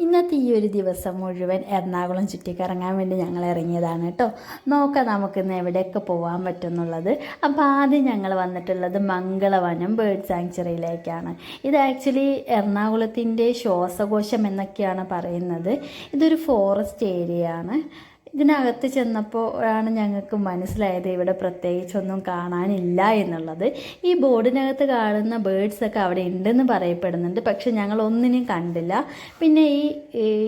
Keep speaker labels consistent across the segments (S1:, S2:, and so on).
S1: ഇന്നത്തെ ഈ ഒരു ദിവസം മുഴുവൻ എറണാകുളം ചുറ്റിക്കറങ്ങാൻ വേണ്ടി ഞങ്ങൾ ഇറങ്ങിയതാണ് കേട്ടോ. നോക്കാം നമുക്കിന്ന് എവിടെയൊക്കെ പോകാൻ പറ്റുമെന്നുള്ളത്. അപ്പോൾ ആദ്യം ഞങ്ങൾ വന്നിട്ടുള്ളത് മംഗളവനം ബേർഡ് സാങ്ച്വറിയിലേക്കാണ്. ഇത് ആക്ച്വലി എറണാകുളത്തിൻ്റെ ശ്വാസകോശം എന്നൊക്കെയാണ് പറയുന്നത്. ഇതൊരു ഫോറസ്റ്റ് ഏരിയ ആണ്. ഇതിനകത്ത് ചെന്നപ്പോൾ ആണ് ഞങ്ങൾക്ക് മനസ്സിലായത് ഇവിടെ പ്രത്യേകിച്ചൊന്നും കാണാനില്ല എന്നുള്ളത്. ഈ ബോർഡിനകത്ത് കാണുന്ന ബേഡ്സൊക്കെ അവിടെ ഉണ്ടെന്ന് പറയപ്പെടുന്നുണ്ട്, പക്ഷെ ഞങ്ങൾ ഒന്നിനും കണ്ടില്ല. പിന്നെ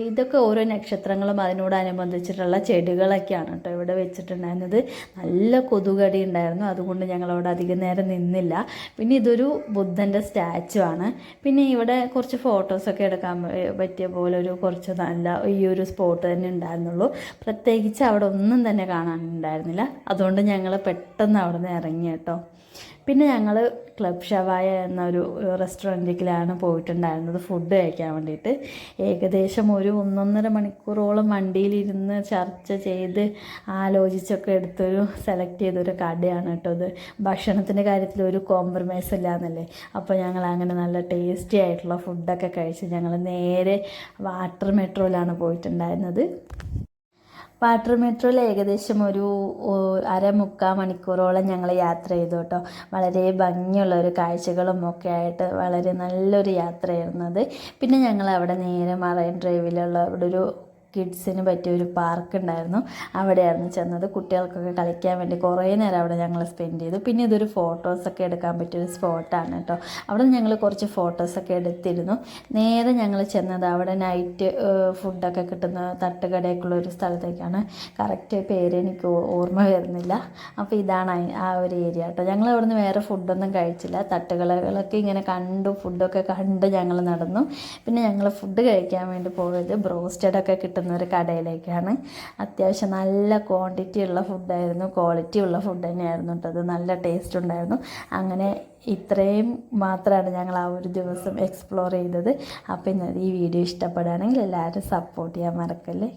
S1: ഇതൊക്കെ ഓരോ നക്ഷത്രങ്ങളും അതിനോടനുബന്ധിച്ചിട്ടുള്ള ചെടികളൊക്കെയാണ് കേട്ടോ ഇവിടെ വെച്ചിട്ടുണ്ടായിരുന്നത്. നല്ല കൊതുകടി ഉണ്ടായിരുന്നു, അതുകൊണ്ട് ഞങ്ങളവിടെ അധികം നേരം നിന്നില്ല. പിന്നെ ഇതൊരു ബുദ്ധൻ്റെ സ്റ്റാച്ചു ആണ്. പിന്നെ ഇവിടെ കുറച്ച് ഫോട്ടോസൊക്കെ എടുക്കാൻ പറ്റിയ പോലെ കുറച്ച് നല്ല ഈ ഒരു സ്പോട്ട് തന്നെ ഉണ്ടായിരുന്നുള്ളൂ. പ്രത്യേകിച്ച് അവിടെ ഒന്നും തന്നെ കാണാനുണ്ടായിരുന്നില്ല. അതുകൊണ്ട് ഞങ്ങൾ പെട്ടെന്ന് അവിടെ നിന്ന് ഇറങ്ങി കേട്ടോ. പിന്നെ ഞങ്ങൾ ക്ലബ് ഷവായ എന്നൊരു റെസ്റ്റോറൻറ്റിലാണ് പോയിട്ടുണ്ടായിരുന്നത് ഫുഡ് കഴിക്കാൻ വേണ്ടിയിട്ട്. ഏകദേശം ഒരു 1.5 മണിക്കൂറോളം വണ്ടിയിലിരുന്ന് ചർച്ച ചെയ്ത് ആലോചിച്ചൊക്കെ സെലക്ട് ചെയ്തൊരു കടയാണ് കേട്ടോ ഇത്. ഭക്ഷണത്തിൻ്റെ കാര്യത്തിൽ ഒരു കോംപ്രമൈസ് ഇല്ല എന്നല്ലേ. അപ്പോൾ ഞങ്ങൾ അങ്ങനെ നല്ല ടേസ്റ്റി ആയിട്ടുള്ള ഫുഡൊക്കെ കഴിച്ച് ഞങ്ങൾ നേരെ വാട്ടർ മെട്രോയിലാണ് പോയിട്ടുണ്ടായിരുന്നത്. വാട്ടർ മെട്രോയിൽ ഏകദേശം ഒരു 1/2-3 മണിക്കൂറോളം ഞങ്ങൾ യാത്ര ചെയ്തു കേട്ടോ. വളരെ ഭംഗിയുള്ള ഒരു കാഴ്ചകളും ഒക്കെ ആയിട്ട് വളരെ നല്ലൊരു യാത്രയായിരുന്നു അത്. പിന്നെ ഞങ്ങൾ അവിടെ നേരെ മറൈൻ ഡ്രൈവിലുള്ള അവിടെ ഒരു കിഡ്സിന് പറ്റിയൊരു പാർക്ക് ഉണ്ടായിരുന്നു, അവിടെയായിരുന്നു ചെന്നത്. കുട്ടികൾക്കൊക്കെ കളിക്കാൻ വേണ്ടി കുറേ നേരം അവിടെ ഞങ്ങൾ സ്പെൻഡ് ചെയ്തു. പിന്നെ ഇതൊരു ഫോട്ടോസൊക്കെ എടുക്കാൻ പറ്റിയൊരു സ്പോട്ടാണ് കേട്ടോ. അവിടെ നിന്ന് ഞങ്ങൾ കുറച്ച് ഫോട്ടോസൊക്കെ എടുത്തിരുന്നു. നേരെ ഞങ്ങൾ ചെന്നത് അവിടെ നൈറ്റ് ഫുഡൊക്കെ കിട്ടുന്ന തട്ടുകടയൊക്കെയുള്ള ഒരു സ്ഥലത്തേക്കാണ്. കറക്റ്റ് പേര് എനിക്ക് ഓർമ്മ വരുന്നില്ല. അപ്പോൾ ഇതാണ് ആ ഒരു ഏരിയ കേട്ടോ. ഞങ്ങൾ അവിടെ നിന്ന് വേറെ ഫുഡൊന്നും കഴിച്ചില്ല. തട്ടുകടകളൊക്കെ ഇങ്ങനെ കണ്ടു, ഫുഡൊക്കെ കണ്ട് ഞങ്ങൾ നടന്നു. പിന്നെ ഞങ്ങൾ ഫുഡ് കഴിക്കാൻ വേണ്ടി പോയത് ബ്രോസ്റ്റഡൊക്കെ കിട്ടുന്ന ഒരു കടയിലേക്കാണ്. അത്യാവശ്യം നല്ല ക്വാണ്ടിറ്റി ഉള്ള ഫുഡായിരുന്നു, ക്വാളിറ്റി ഉള്ള ഫുഡ് തന്നെയായിരുന്നു കേട്ടോ. അത് നല്ല ടേസ്റ്റ് ഉണ്ടായിരുന്നു. അങ്ങനെ ഇത്രയും മാത്രമാണ് ഞങ്ങൾ ആ ഒരു ദിവസം എക്സ്പ്ലോർ ചെയ്തത്. അപ്പോൾ ഈ വീഡിയോ ഇഷ്ടപ്പെടുകയാണെങ്കിൽ എല്ലാവരും സപ്പോർട്ട് ചെയ്യാൻ മറക്കല്ലേ.